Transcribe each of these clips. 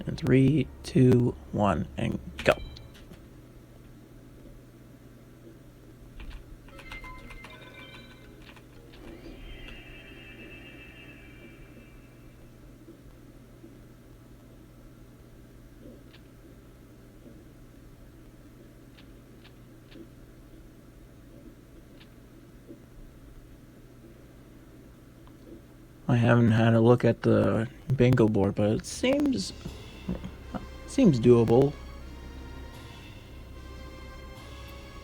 In 3, 2, 1, and go. I haven't had a look at the bingo board, but it seems doable,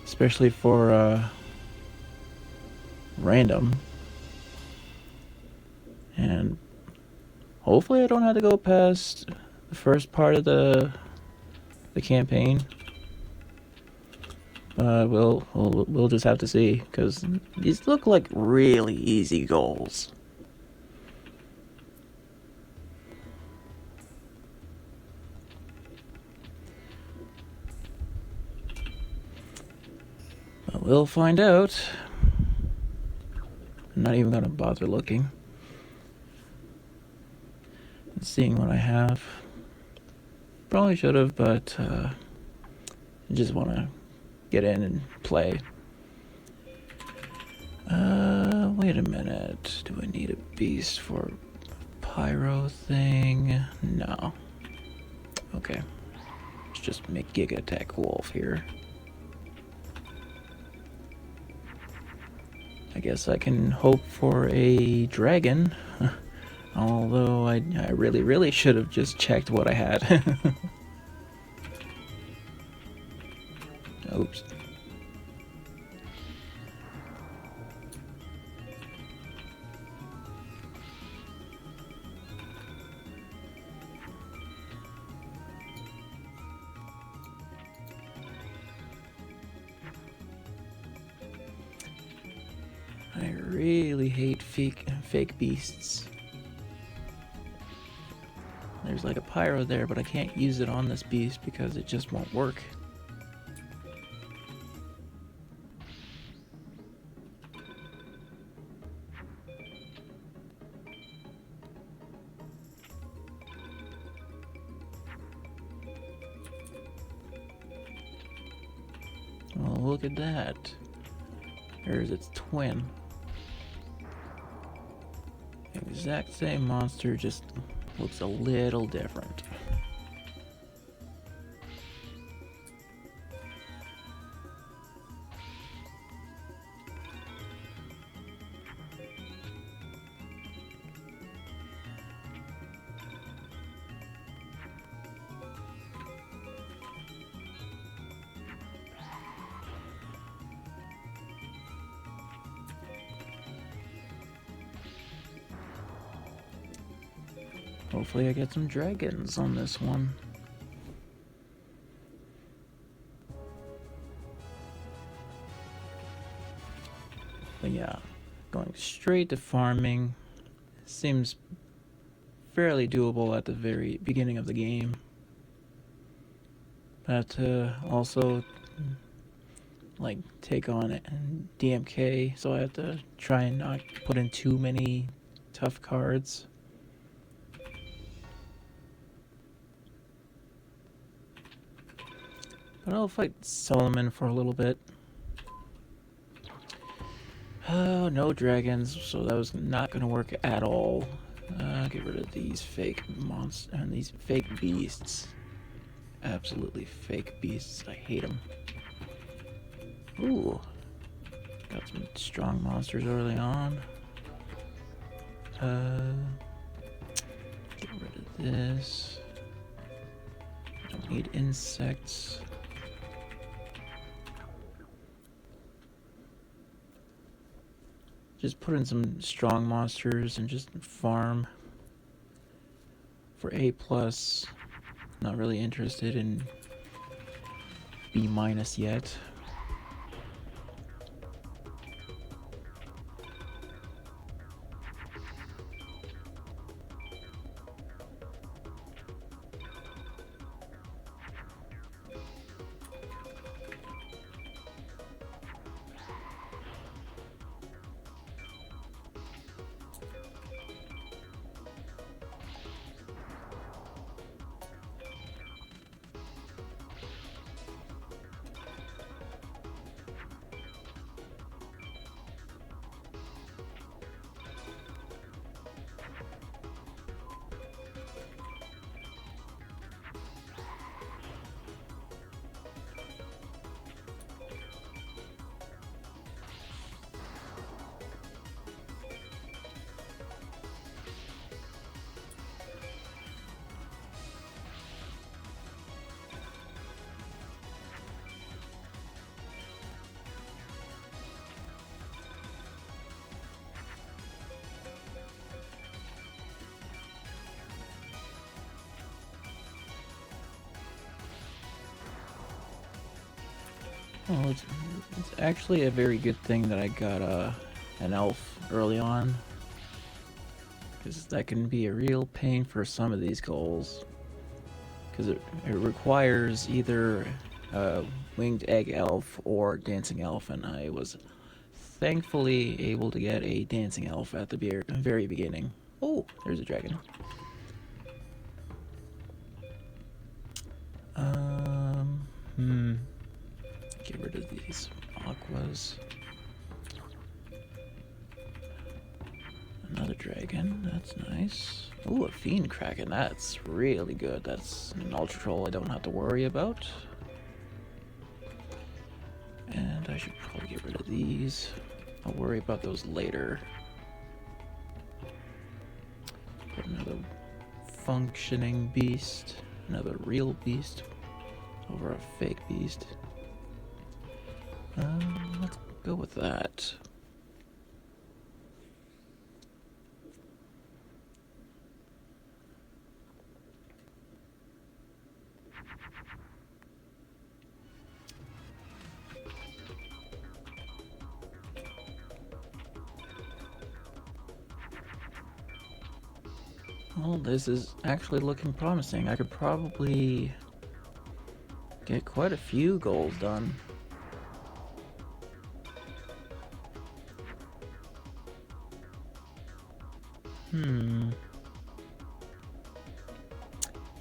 especially for random. And hopefully, I don't have to go past the first part of the campaign. We'll just have to see, because these look like really easy goals. But we'll find out. I'm not even gonna bother looking and seeing what I have. Probably should have, but I just want to get in and play. Wait a minute. Do I need a beast for pyro thing? No. Okay. Let's just make Giga Attack Wolf here. I guess I can hope for a dragon. Although I really should have just checked what I had. Oops. I really hate fake beasts. There's like a pyro there, but I can't use it on this beast because it just won't work. Well, look at that. There's its twin. Exact same monster, just looks a little different. Hopefully I get some dragons on this one. But yeah, going straight to farming seems fairly doable at the very beginning of the game. But also like take on DMK, so I have to try and not put in too many tough cards. But I'll fight Solomon for a little bit. Oh, no dragons, so that was not going to work at all. Get rid of these fake monsters and these fake beasts. Absolutely fake beasts. I hate them. Ooh. Got some strong monsters early on. Get rid of this. Don't need insects. Just put in some strong monsters and just farm for A+. Not really interested in B- yet. Well, it's actually a very good thing that I got an elf early on, because that can be a real pain for some of these goals. Because it requires either a winged egg elf or dancing elf, and I was thankfully able to get a dancing elf at the very beginning. Oh, there's a dragon. Get rid of these aquas. Another dragon, that's nice. Ooh, a fiend kraken, that's really good. That's an ultra troll I don't have to worry about. And I should probably get rid of these. I'll worry about those later. Put another functioning beast, another real beast over a fake beast. Let's go with that. Well, this is actually looking promising. I could probably get quite a few goals done.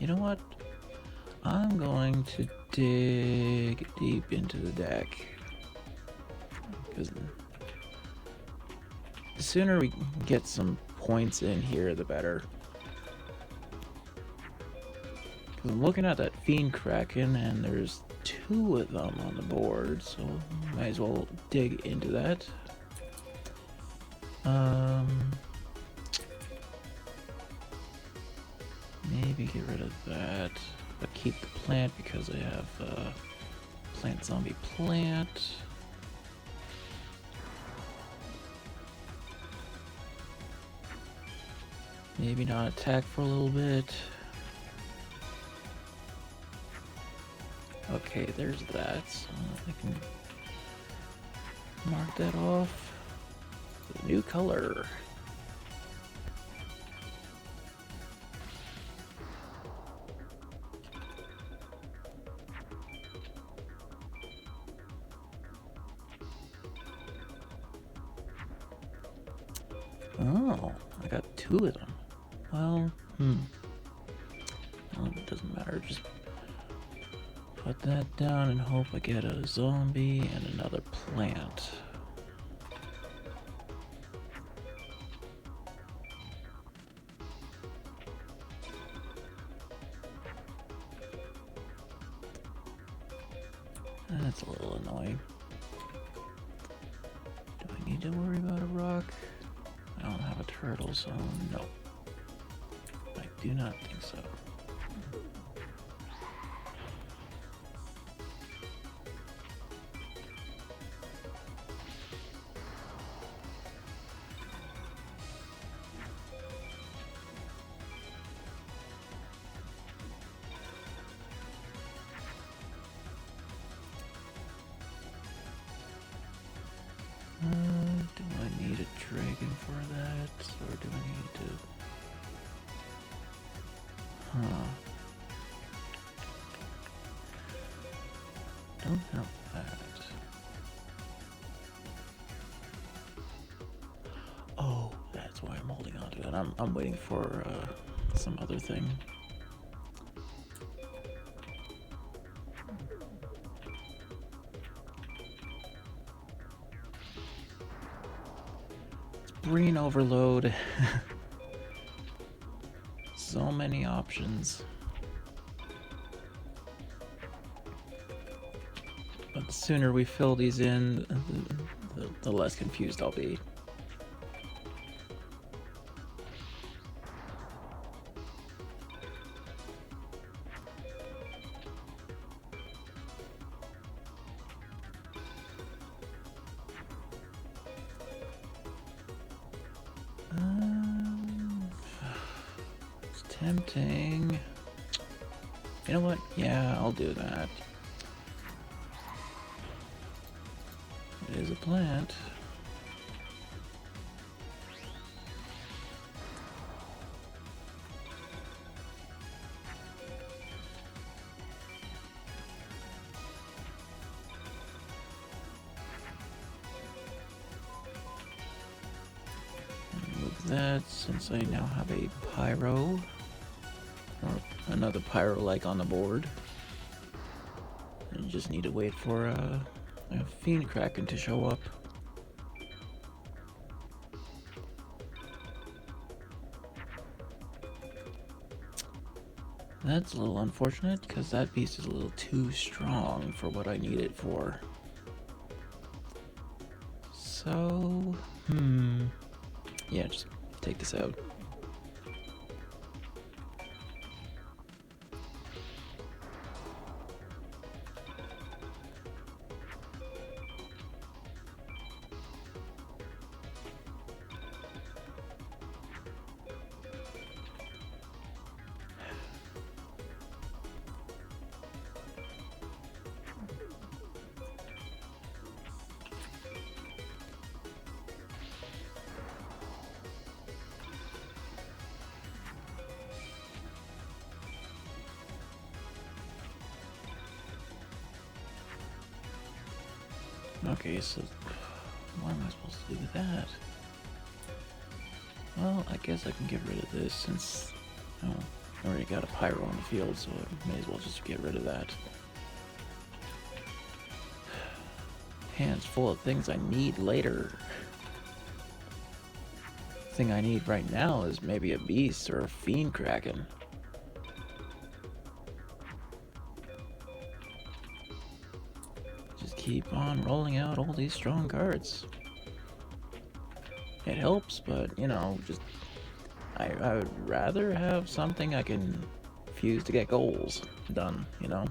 You know what? I'm going to dig deep into the deck. Because the sooner we get some points in here, the better. Because I'm looking at that Fiend Kraken, and there's 2 of them on the board, so might as well dig into that. Maybe get rid of that, but keep the plant because I have plant zombie plant. Maybe not attack for a little bit. Okay, there's that. So I can mark that off. The new color. Oh, I got 2 of them. Well, well, it doesn't matter. Just put that down and hope I get a zombie and another plant. That's a little annoying. Do I need to worry about a rock? I don't have a turtle, so no. I do not think so. Do I need a dragon for that, or do I need to... Don't have that. Oh, that's why I'm holding on to it. I'm waiting for some other thing. Brain overload. So many options. But the sooner we fill these in, the less confused I'll be. It's tempting. You know what? Yeah, I'll do that. That is a plant. Move that since I now have a pyro. Or another pyro-like on the board. And you just need to wait for a Fiend Kraken to show up. That's a little unfortunate, because that beast is a little too strong for what I need it for. So, yeah, just take this out. Okay, so what am I supposed to do with that? Well, I guess I can get rid of this since I already got a pyro on the field, so I may as well just get rid of that. Hands full of things I need later. The thing I need right now is maybe a beast or a Fiend Kraken. Just keep on rolling out all these strong cards. It helps, but you know, just I would rather have something I can fuse to get goals done, you know?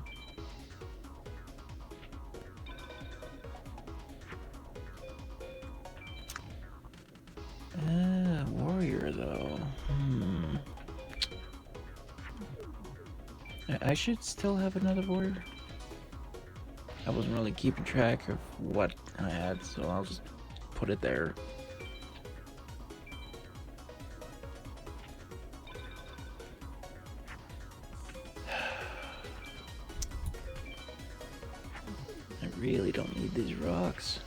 Warrior though. I should still have another warrior. I wasn't really keeping track of what I had, so I'll just put it there. I really don't need these rocks.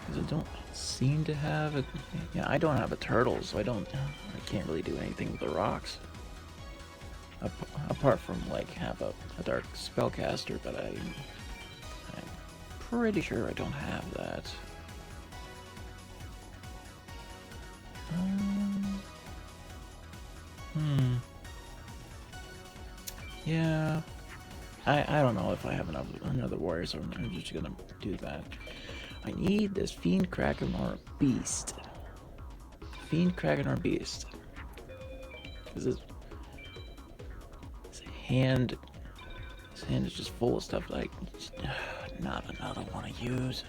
Because I don't seem to have it. Yeah, I don't have a turtle, so I can't really do anything with the rocks. Apart from like have a dark spellcaster, but I'm pretty sure I don't have that. Yeah, I don't know if I have another warrior, so I'm just gonna do that. I need this Fiend Kraken or Beast. Fiend Kraken or Beast. This hand is just full of stuff like not another one to use.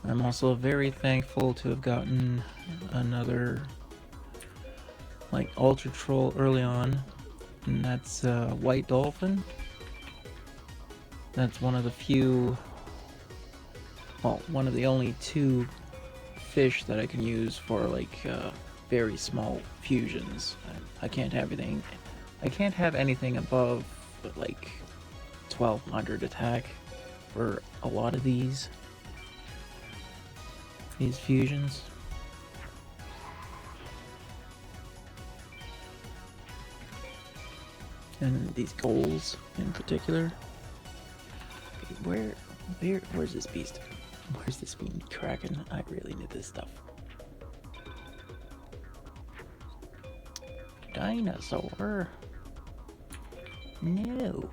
I'm also very thankful to have gotten another like Ultra Troll early on, and that's White Dolphin. That's one of the few, well, one of the only two fish that I can use for like very small fusions. I can't have anything. I can't have anything above like 1200 attack for a lot of these fusions. And these goals in particular. Okay, where's this beast? Where's this Fiend Kraken? I really need this stuff. Dinosaur? No.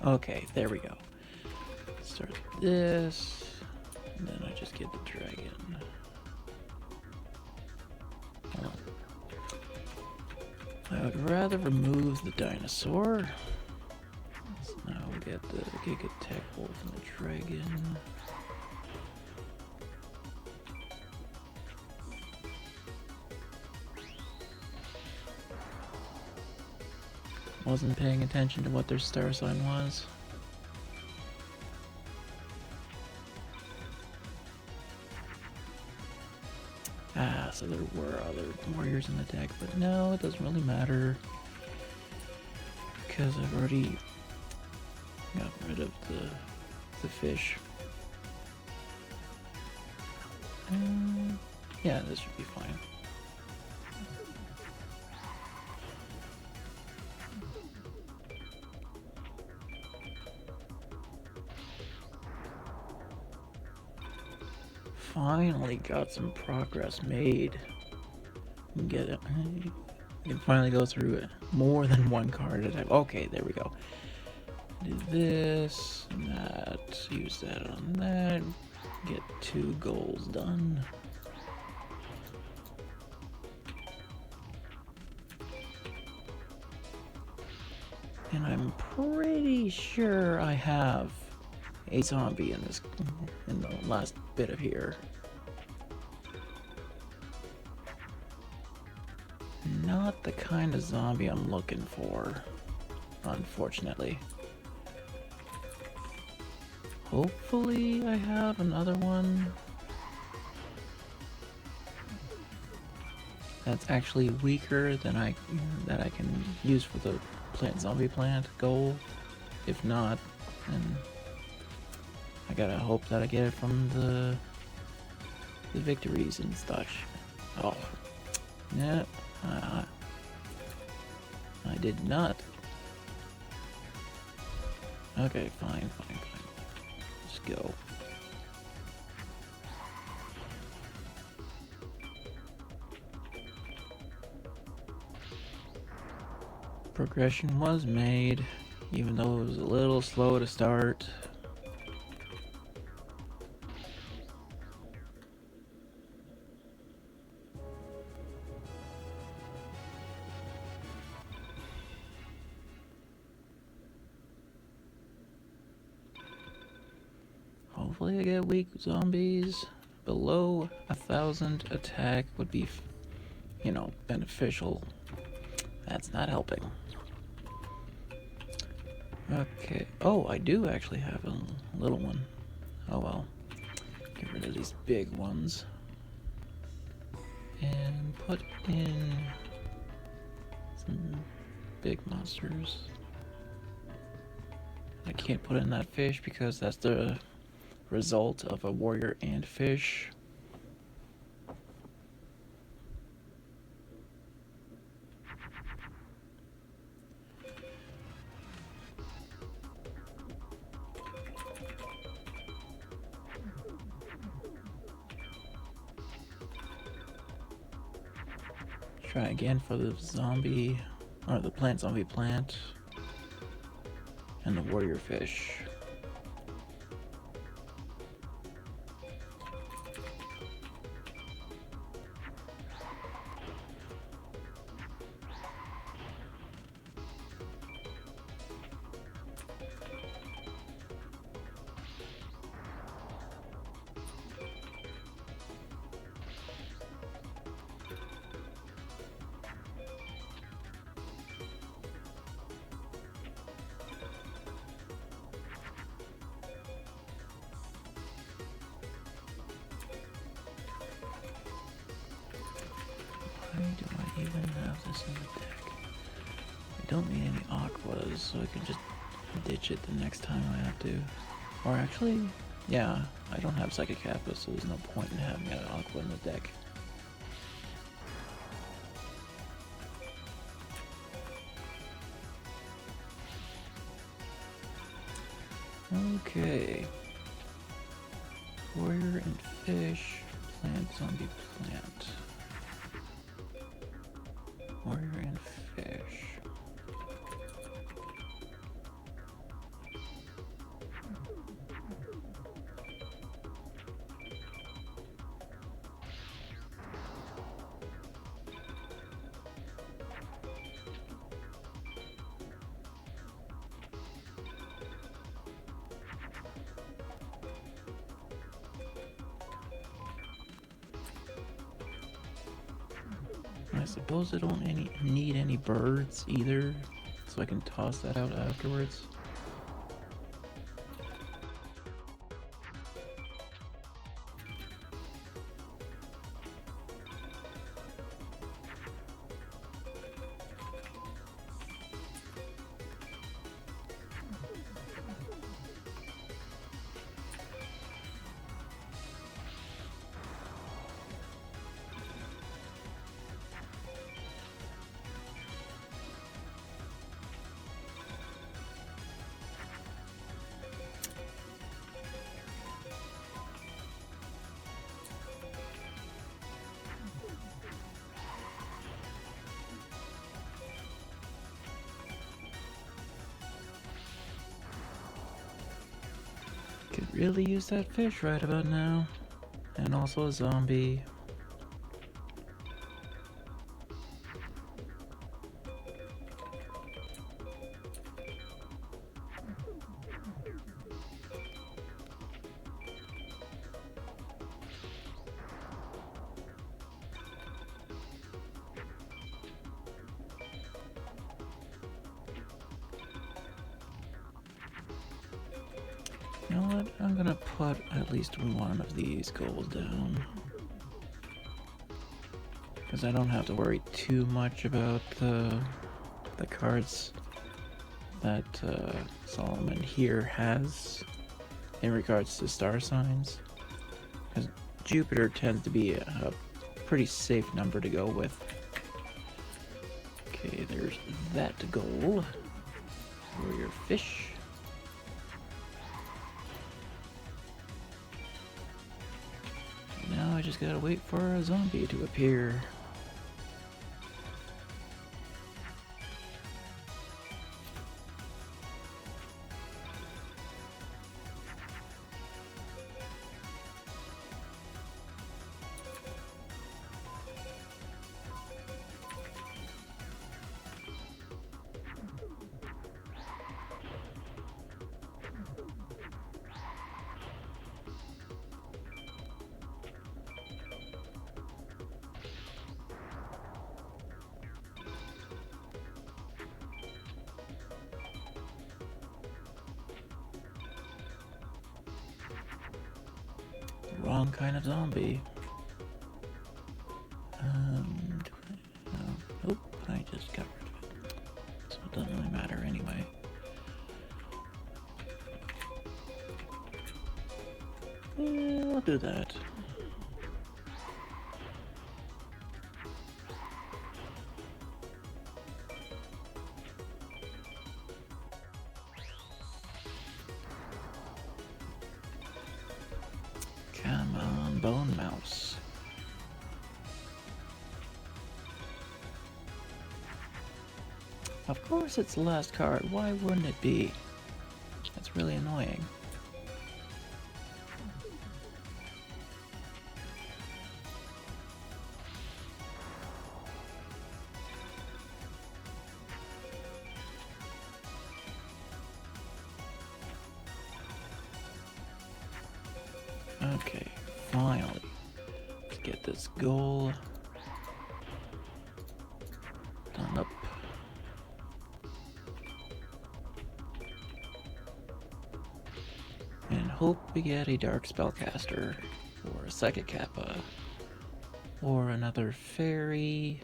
Okay, there we go. Start this, and then I just get the dragon. Hold on. I would rather remove the dinosaur. So now we get the Giga Tech Wolf and the dragon. Wasn't paying attention to what their star sign was. Ah, so there were other warriors in the deck, but no, it doesn't really matter. Because I've already gotten rid of the fish. Yeah, this should be fine. Finally got some progress made. Get it. You can finally go through it. More than one card attack. Okay, there we go. Do this and that. Use that on that. Get 2 goals done. And I'm pretty sure I have a zombie in the last bit of here. Not the kind of zombie I'm looking for, unfortunately. Hopefully I have another one that's actually weaker than that I can use for the zombie plant goal. If not, then I gotta hope that I get it from the victories and such. Oh, yeah, I did not. Okay, fine. Let's go. Progression was made, even though it was a little slow to start. Hopefully I get weak zombies. Below 1,000 attack would be, beneficial. That's not helping. Okay. Oh, I do actually have a little one. Oh well. Get rid of these big ones. And put in some big monsters. I can't put in that fish because that's the result of a warrior and fish. Try again for the zombie, or the zombie plant, and the warrior fish. Why do I even have this in the deck? I don't need any aquas, so I can just ditch it the next time I have to. Or actually, yeah, I don't have Psychic Kappa, so there's no point in having an aqua in the deck. Okay. Warrior and fish, plant, zombie plant. Warrior and fish. I suppose I don't need any birds either, so I can toss that out afterwards. Could really use that fish right about now. And also a zombie. You know what? I'm gonna put at least one of these gold down. Because I don't have to worry too much about the cards that Solomon here has in regards to star signs. Because Jupiter tends to be a pretty safe number to go with. Okay, there's that goal for your fish. Now I just gotta wait for a zombie to appear. Wrong kind of zombie. Nope, I just got rid of it. So it doesn't really matter anyway. Yeah, I'll do that. Come on, Bone Mouse. Of course it's the last card. Why wouldn't it be? That's really annoying. Okay, finally, let's get this goal done up. And hope we get a Dark Spellcaster, or a Psychic Kappa, or another Fairy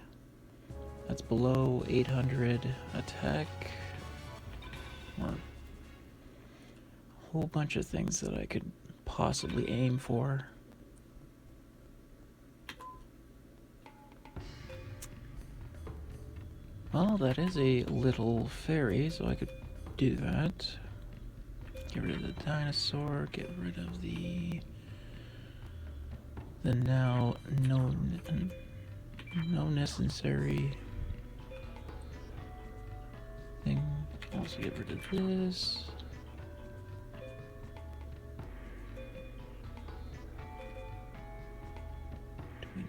that's below 800 attack, or a whole bunch of things that I could possibly aim for. Well, that is a little fairy, so I could do that. Get rid of the dinosaur, get rid of the now no necessary thing. Also get rid of this.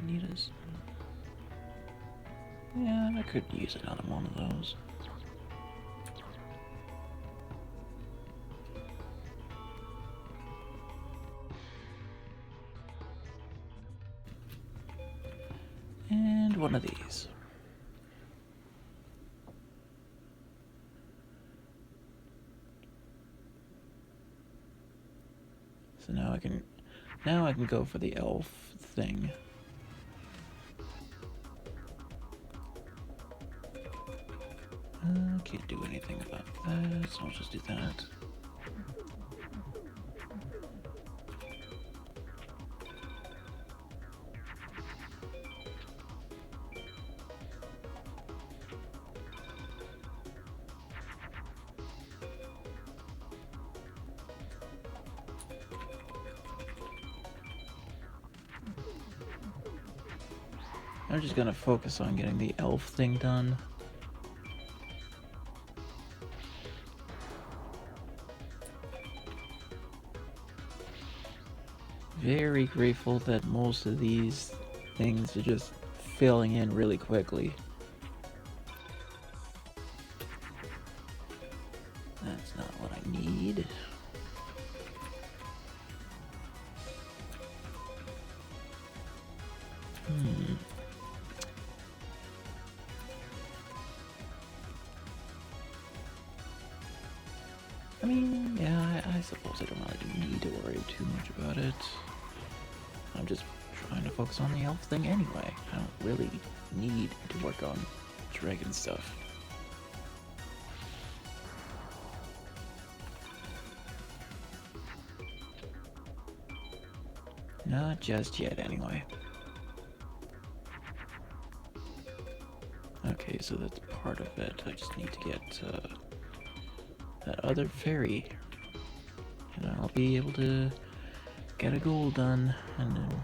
Need us. Yeah, I could use another one of those. And one of these. now I can go for the elf thing. Can't do anything about that, so I'll just do that. I'm just gonna focus on getting the elf thing done. Very grateful that most of these things are just filling in really quickly. That's not what I need. I mean, yeah, I suppose I don't really need to worry too much about it. I'm just trying to focus on the elf thing anyway. I don't really need to work on dragon stuff. Not just yet, anyway. Okay, so that's part of it. I just need to get that other fairy, and I'll be able to get a goal done. And then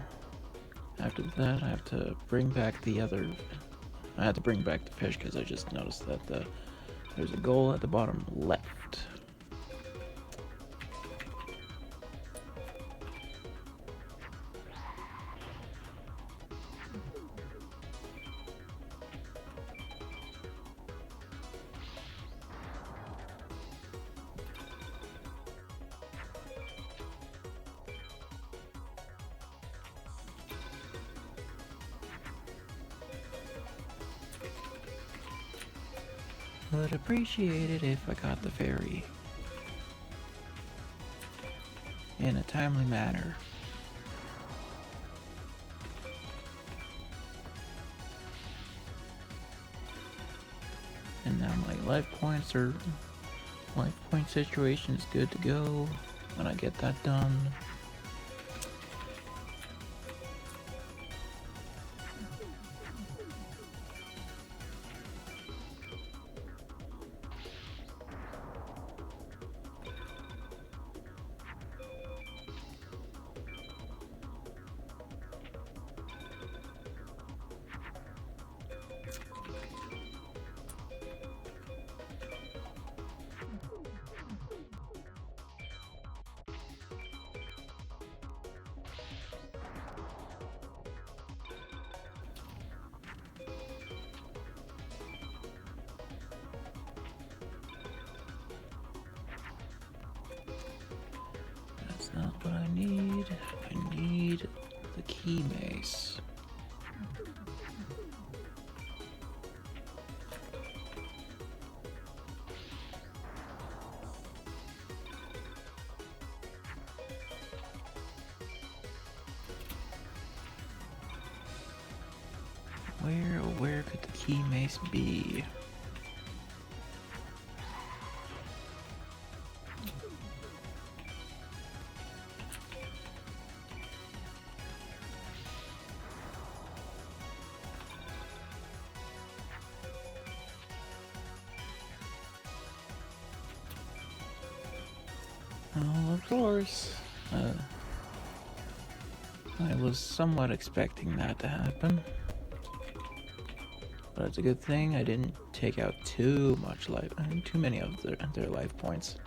after that, I have to bring back the other. I had to bring back the fish because I just noticed that there's a goal at the bottom left. Would appreciate it if I got the fairy in a timely manner. And now my life point situation is good to go when I get that done. That's not what I need. I need the key mace. Where could the key mace be? Oh, of course. I was somewhat expecting that to happen. But it's a good thing I didn't take out too many of their life points.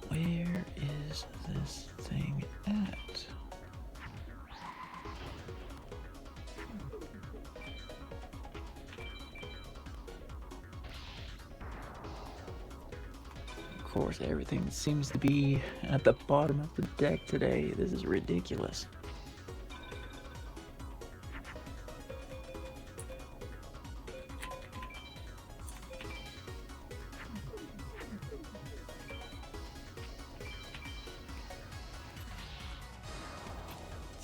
Where is this thing at? Of course, everything seems to be at the bottom of the deck today. This is ridiculous.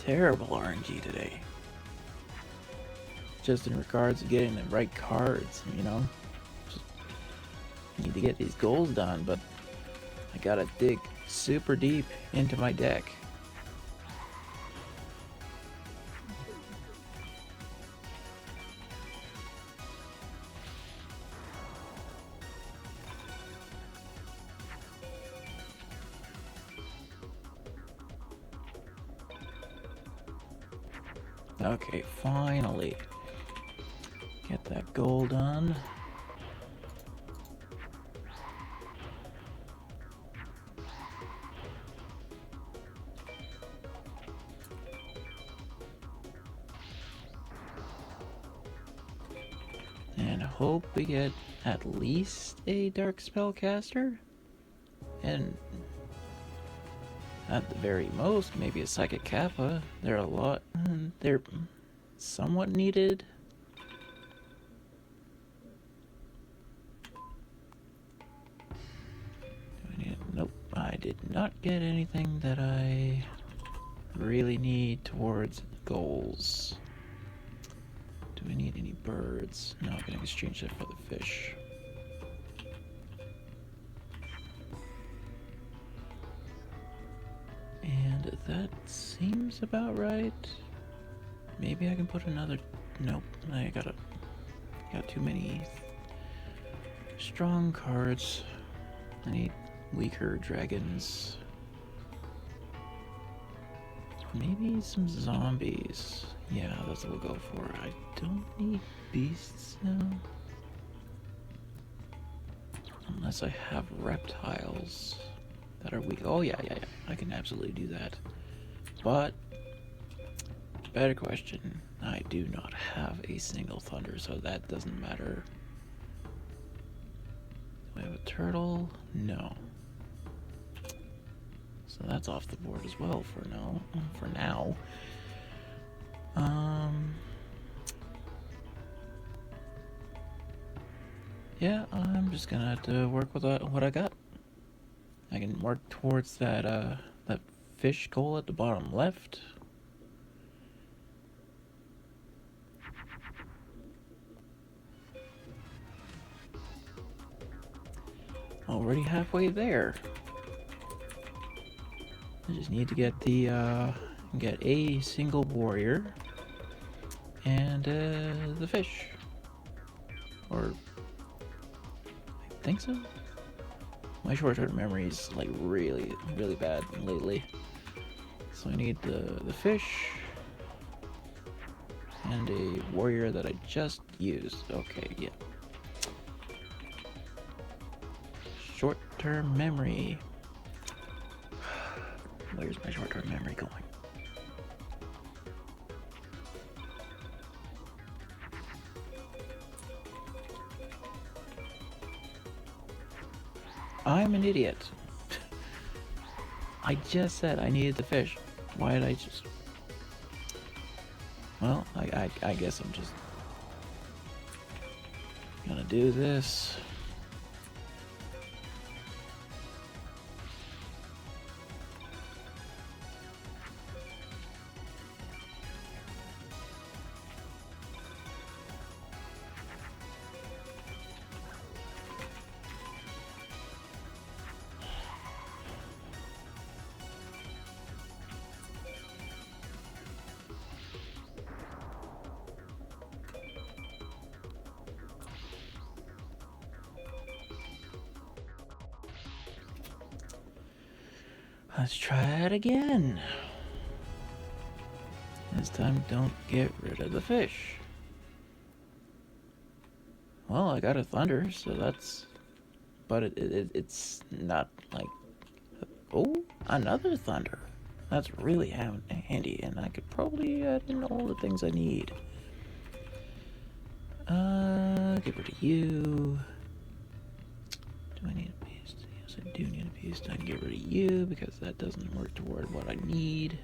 terrible RNG today. Just in regards to getting the right cards, you know? Just need to get these goals done, but I gotta dig super deep into my deck. Okay, finally. Get that goal done. And hope we get at least a Dark Spellcaster. And at the very most, maybe a Psychic Kappa. They're a lot. They're somewhat needed. Nope, I did not get anything that I really need towards goals. Do we need any birds? No, I'm gonna exchange that for the fish. And that seems about right. Maybe I can put another... Nope, I got too many strong cards. I need weaker dragons. Maybe some zombies. Yeah, that's what we'll go for. I don't need beasts now. Unless I have reptiles that are weak. Oh yeah, I can absolutely do that. But, better question, I do not have a single thunder, so that doesn't matter. Do I have a turtle? No. So that's off the board as well for now. Yeah, I'm just gonna have to work with what I got. I can work towards that that fish goal at the bottom left. Already halfway there. I just need to get get a single warrior and the fish. Or I think so. My short-term memory is like really bad lately. So I need the fish and a warrior that I just used. Okay, yeah. Short-term memory. Where's my short-term memory going? I'm an idiot. I just said I needed the fish. Why did I just... Well, I guess I'm just gonna do this. Let's try it again. This time, don't get rid of the fish. Well, I got a thunder, so that's... But it's not like... Oh, another thunder. That's really handy, and I could probably add in all the things I need. Get rid of you. Do I need a beast? Yes, I do need a beast. I can get rid of you because that doesn't work toward what I need.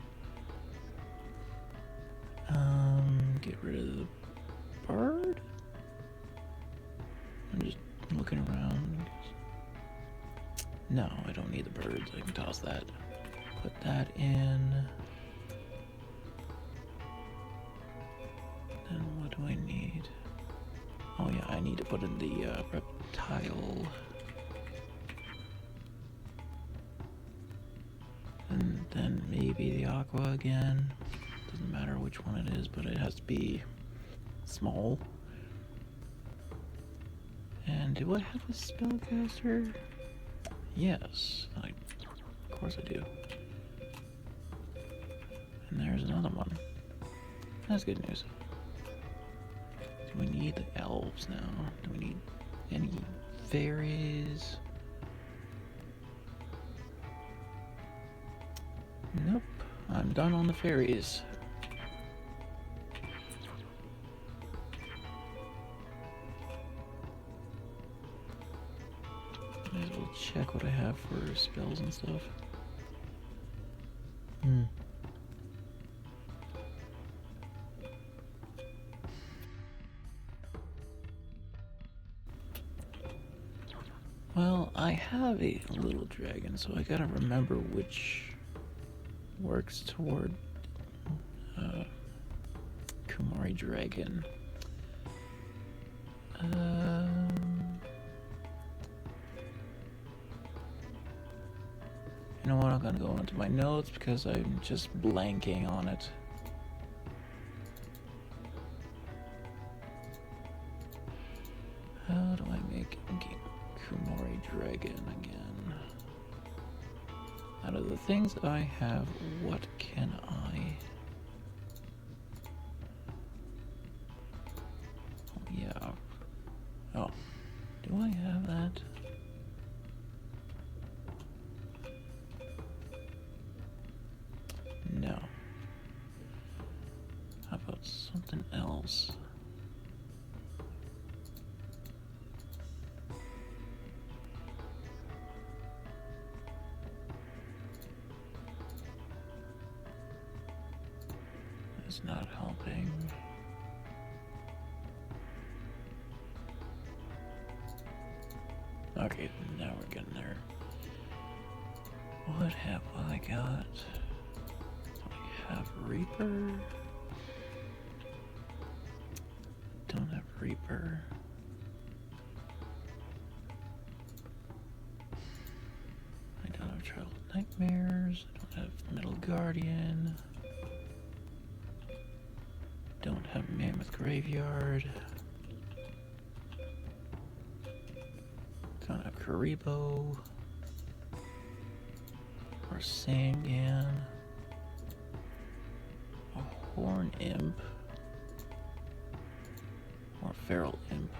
Get rid of the bird? I'm just looking around. No, I don't need the birds. I can toss that. Put that in. do I need? Oh yeah, I need to put in the reptile. And then maybe the aqua again. Doesn't matter which one it is, but it has to be small. And do I have a spellcaster? Yes, of course I do. And there's another one. That's good news. Do we need the elves now? Do we need any fairies? Nope, I'm done on the fairies. Might as well check what I have for spells and stuff. Well, I have a little dragon, so I gotta remember which works toward Kumari Dragon. You know what, I'm gonna go into my notes because I'm just blanking on it. How do I make Kumari Dragon again? Out of the things I have, what can I? Oh, yeah. Oh, do I have that? No. How about something else? It's not helping. Okay, now we're getting there. What have I got? I have Reaper. Don't have Reaper. I don't have Child Nightmares. I don't have Middle Guardian. Don't have Mammoth Graveyard. Don't have Karibo. Or Sangan. A Horn Imp. Or Feral Imp.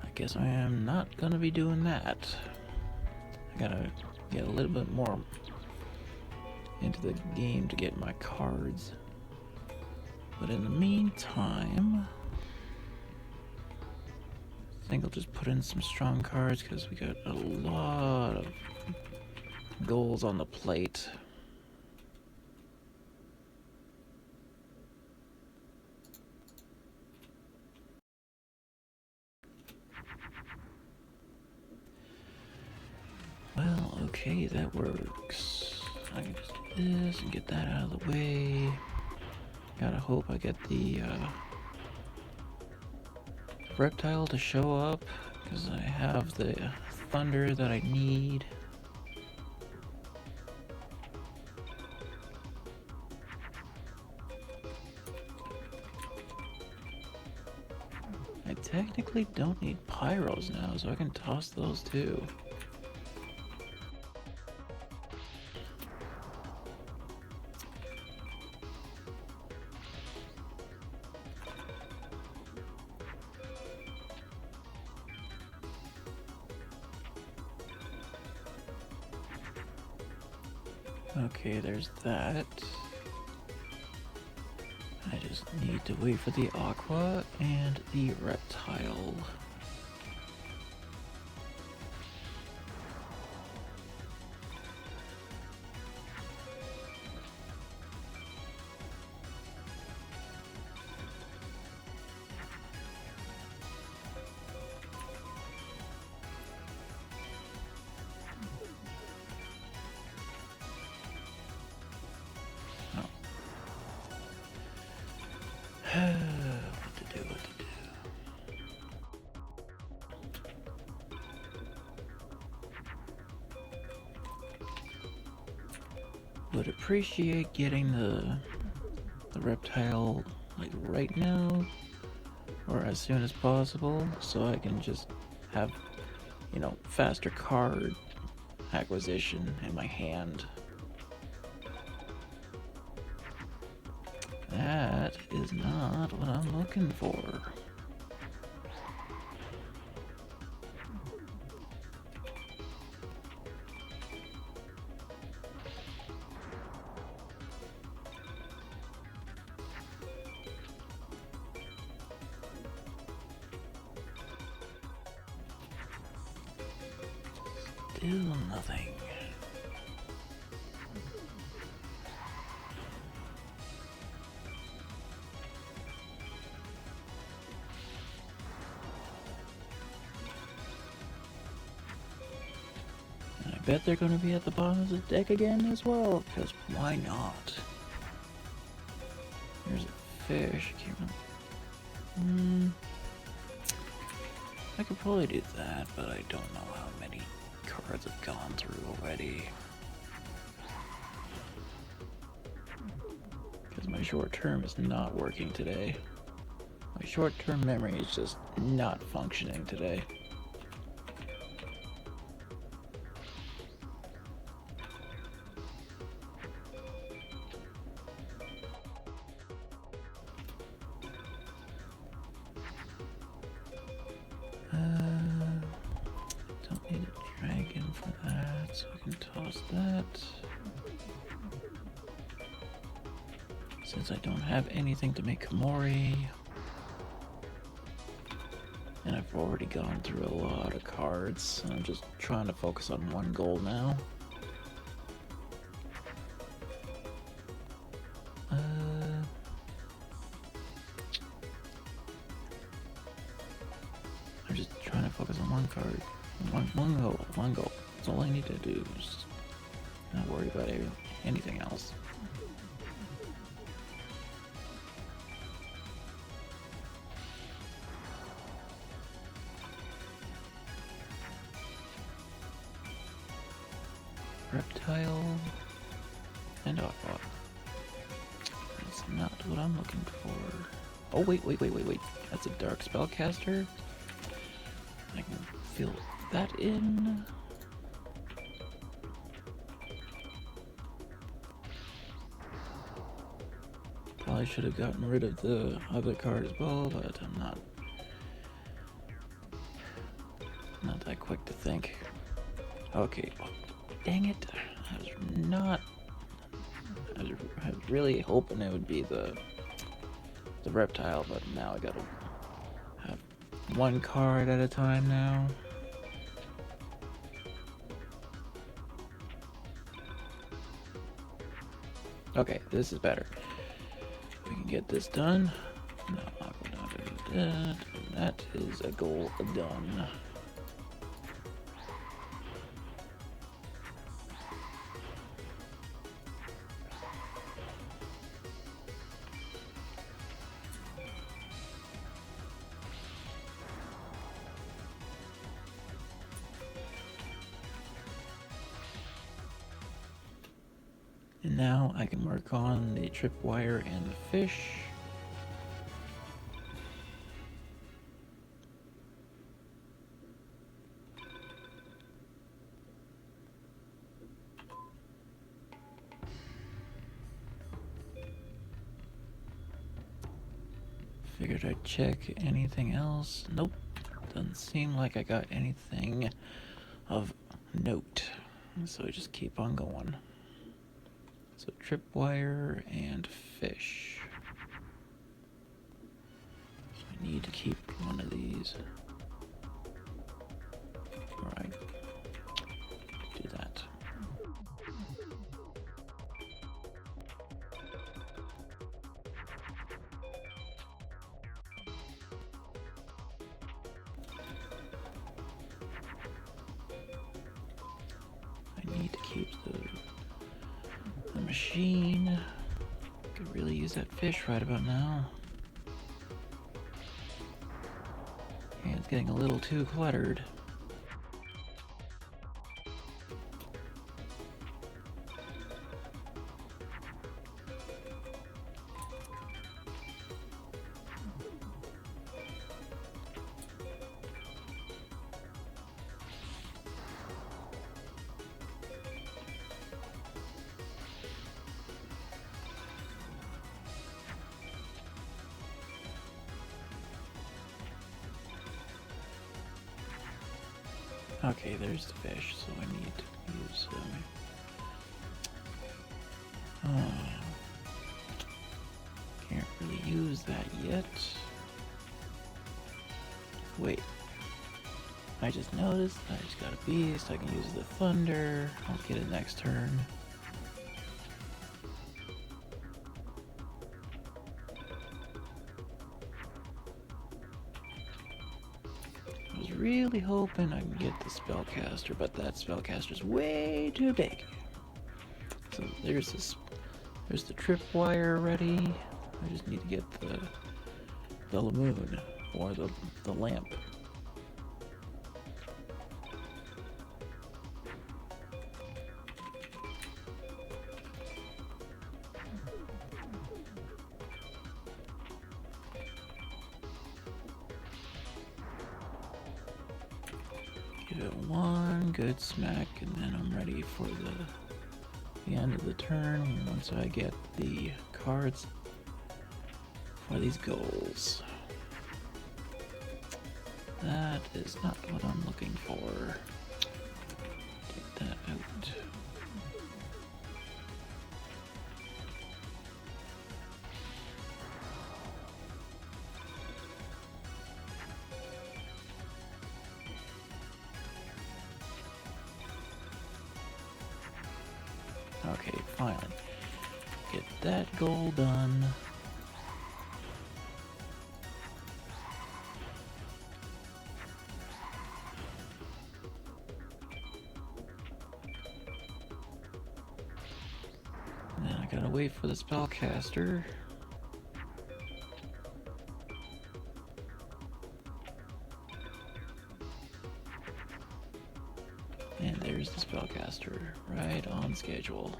I guess I am not gonna be doing that. I gotta get a little bit more into the game to get my cards. But in the meantime, I think I'll just put in some strong cards because we got a lot of goals on the plate. Well, okay, that works. I can just do this and get that out of the way. Gotta hope I get the reptile to show up, because I have the thunder that I need. I technically don't need pyros now, so I can toss those too. Okay, there's that. I just need to wait for the aqua and the reptile. would appreciate getting the reptile like right now or as soon as possible, so I can just have, you know, faster card acquisition in my hand. That is not what I'm looking for. Still nothing. And I bet they're going to be at the bottom of the deck again as well, because why not? There's a fish. I could probably do that, but I don't know how many cards have gone through already. Because my short term is not working today. My short term memory is just not functioning today. Don't need a dragon for that, so I can toss that. Since I don't have anything to make Komori. And I've already gone through a lot of cards. I'm just trying to focus on one goal now. I'm just trying to focus on one card. One goal. That's all I need to do. Just not worry about anything else. Reptile and aqua. That's not what I'm looking for. Oh wait. That's a dark spellcaster. I can fill that in. Probably should have gotten rid of the other card as well, but I'm not that quick to think. Okay. Oh, dang it. I was really hoping it would be the reptile, but now I gotta have one card at a time now. Okay, this is better. We can get this done. No, that is a goal done. And now I can work on the tripwire and the fish. Figured I'd check anything else. Nope. Doesn't seem like I got anything of note. So I just keep on going. So tripwire and fish. So I need to keep one of these. Alright. Do that. I need to keep the machine. Could really use that fish right about now. And it's getting a little too cluttered. Okay, there's the fish, so I need to use can't really use that yet. Wait. I just noticed I just got a beast. I can use the thunder. I'll get it next turn. I was really hoping I can get the spellcaster, but that spellcaster's way too big. So there's the tripwire ready. I just need to get the moon or the lamp. Give it one good smack, and then I'm ready for the end of the turn once I get the cards for these goals. That is not what I'm looking for. Take that out. Okay, finally. Get that goal done. And then I gotta wait for the spellcaster. And there's the spellcaster, right on schedule.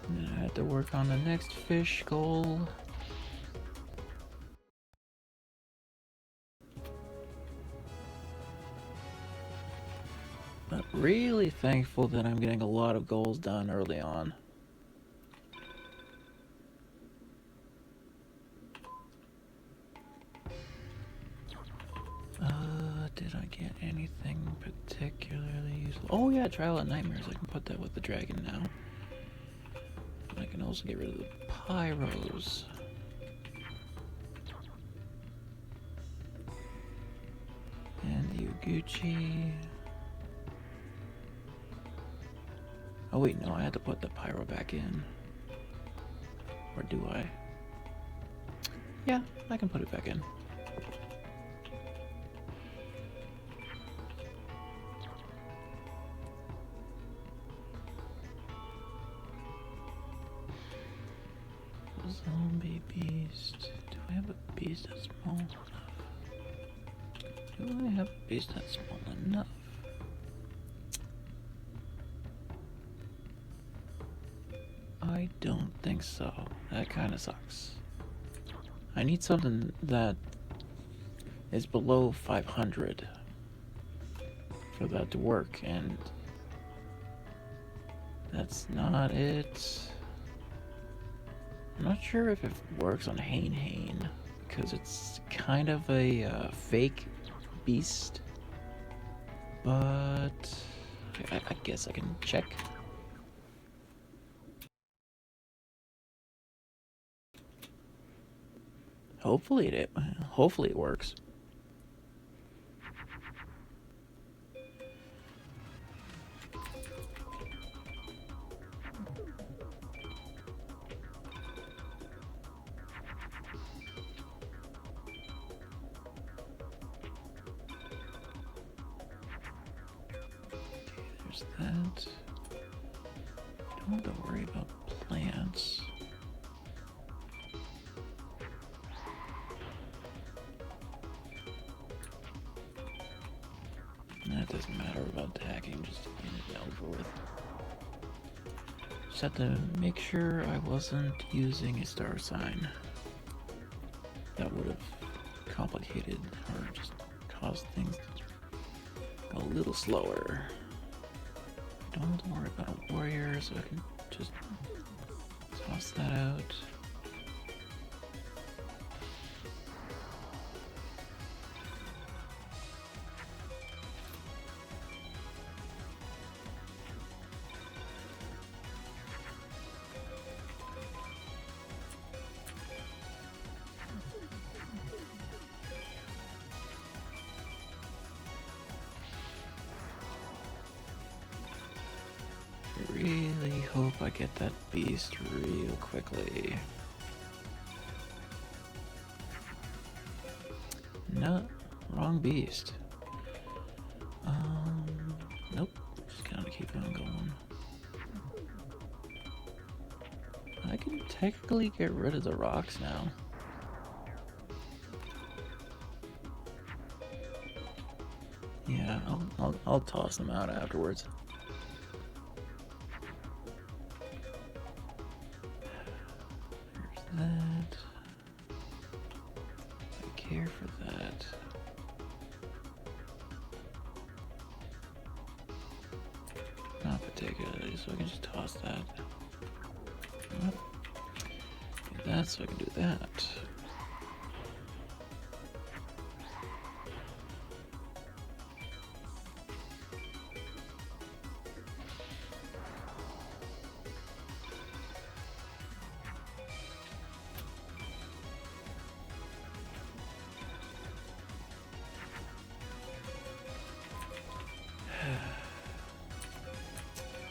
And then I have to work on the next fish goal. But really thankful that I'm getting a lot of goals done early on. Did I get anything particularly useful? Oh yeah, Trial at Nightmares. I can put that with the dragon now. I can also get rid of the pyros. And the Uguchi. Oh wait, no, I had to put the pyro back in. Or do I? Yeah, I can put it back in. Zombie beast. Do I have a beast that's small enough? Do I have a beast that's small enough? I don't think so. That kind of sucks. I need something that is below 500 for that to work, and that's not it. I'm not sure if it works on Hane, because it's kind of a fake beast, but I guess I can check. Hopefully it works. There's that. Don't have to worry about plants. That doesn't matter about tagging, just get it over with. Just have to make sure I wasn't using a star sign. That would have complicated or just caused things to go a little slower. Don't have to worry about a warrior, so I can just toss that out. I really hope I get that beast real quickly. No, wrong beast. Nope. Just gotta keep on going. I can technically get rid of the rocks now. Yeah, I'll toss them out afterwards. There's that. I care for that. Not particularly, so I can just toss that. Do that so I can do that.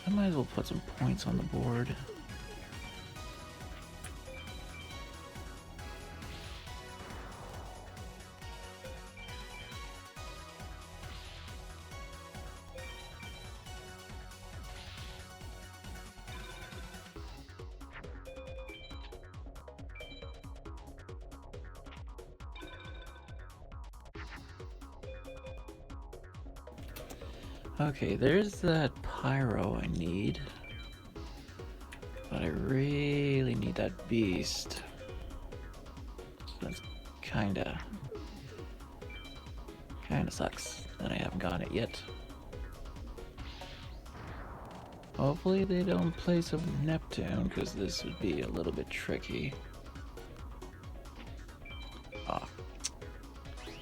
I might as well put some points on the board. Okay, there's that pyro I need. But I really need that beast. So that's kinda sucks that I haven't gotten it yet. Hopefully they don't play some Neptune, because this would be a little bit tricky. Ah.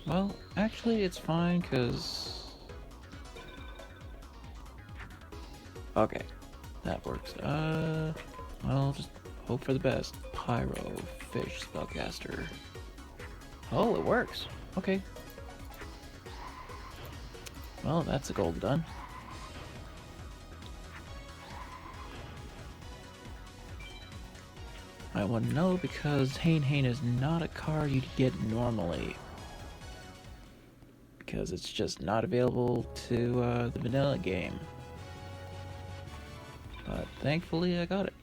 Well, actually it's fine, because... Okay, that works. Well, just hope for the best. Pyro, fish, spellcaster. Oh, it works. Okay. Well, that's a goal done. I want to know because Hain is not a card you'd get normally. Because it's just not available to the vanilla game. But thankfully I got it.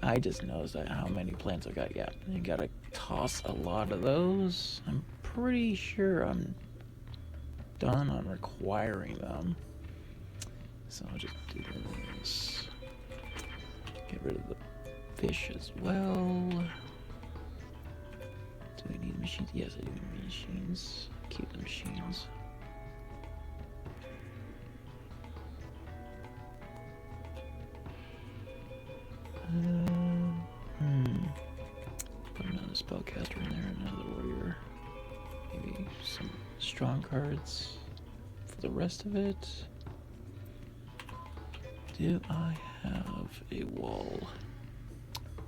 I just noticed that how many plants I got. Yeah, you gotta toss a lot of those. I'm pretty sure I'm done on requiring them. So I'll just do this. Get rid of the fish as well. Do we need machines? Yes, I do need machines. Keep the machines. Put another spellcaster in there, another warrior. Maybe some strong cards for the rest of it. Do I have a wall?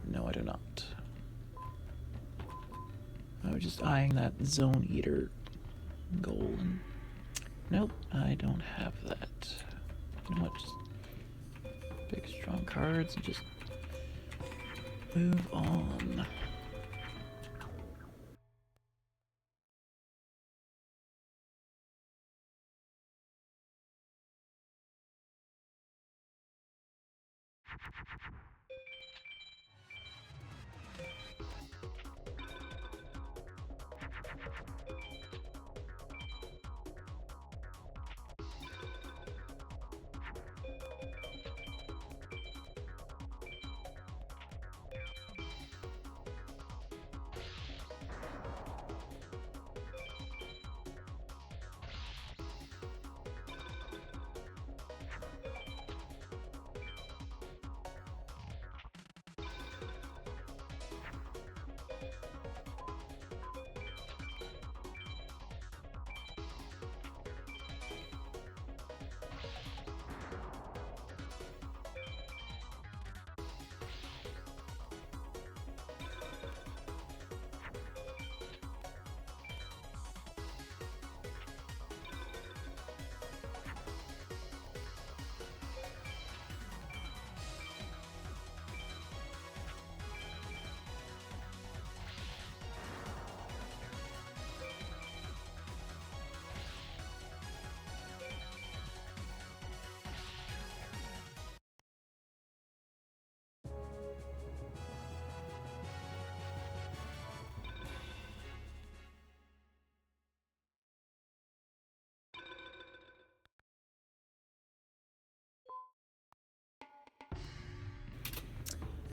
No, I do not. I was just eyeing that Zone Eater goal. And nope, I don't have that. You know what? Just big strong cards and just move on.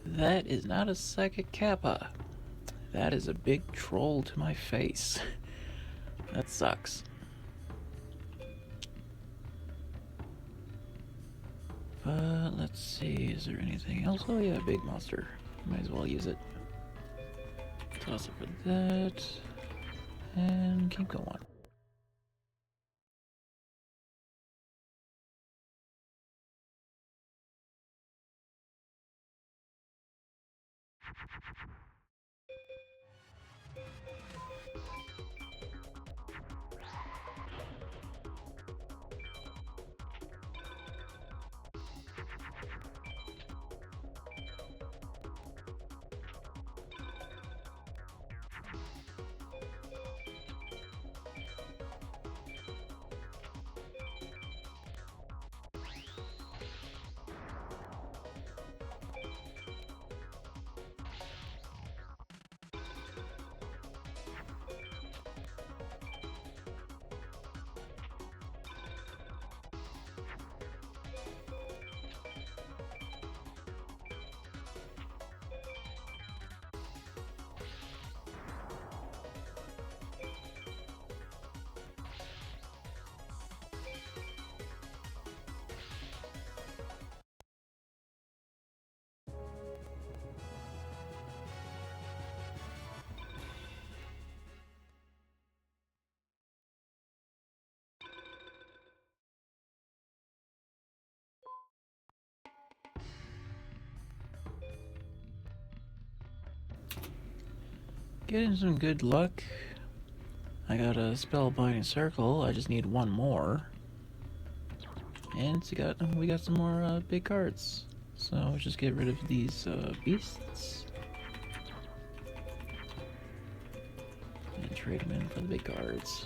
That is not a psychic kappa. That is a big troll to my face. That sucks. But let's see, is there anything else? Oh yeah, big monster. Might as well use it. Toss it for that. And keep going. Getting some good luck. I got a spellbinding circle. I just need one more. And we got some more big cards. So just get rid of these beasts. And trade them in for the big cards.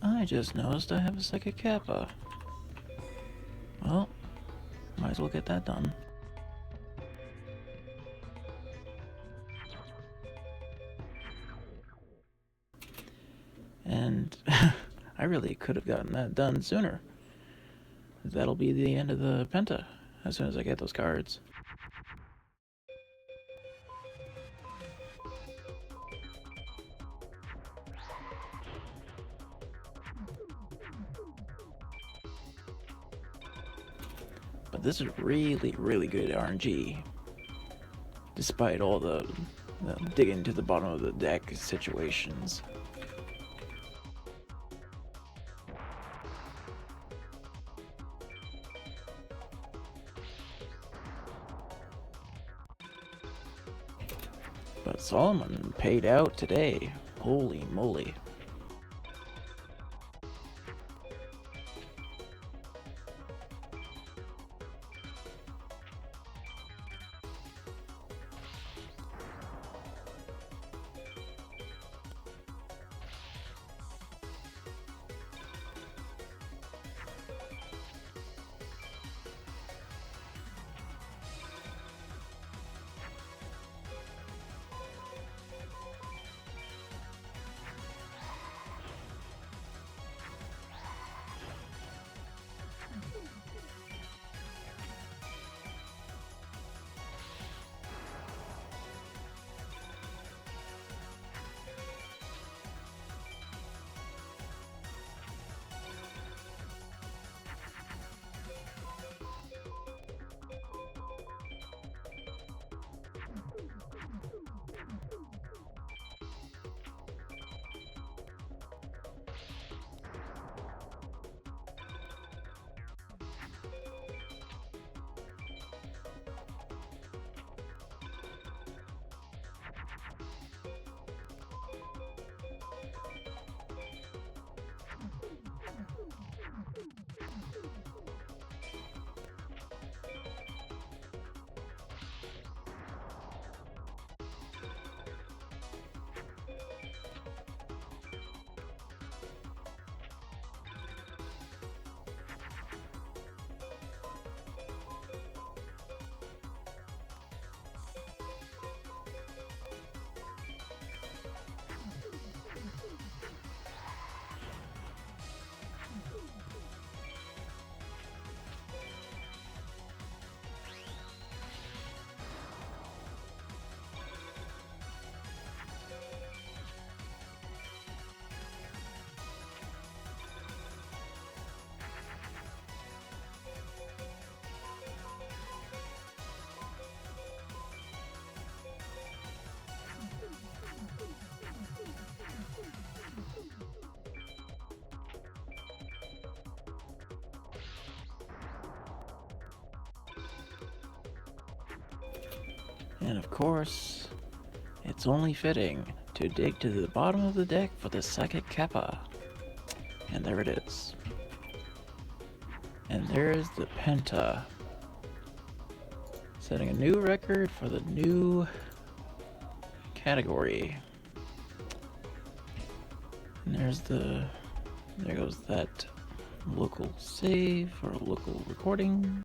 I just noticed I have a second kappa. Well, might as well get that done. And I really could have gotten that done sooner. That'll be the end of the Penta as soon as I get those cards. But this is really, really good RNG. Despite all the digging to the bottom of the deck situations. But Solomon paid out today. Holy moly. And of course, it's only fitting to dig to the bottom of the deck for the second kappa. And there it is. And there's the Penta. Setting a new record for the new category. And there goes that local save or local recording.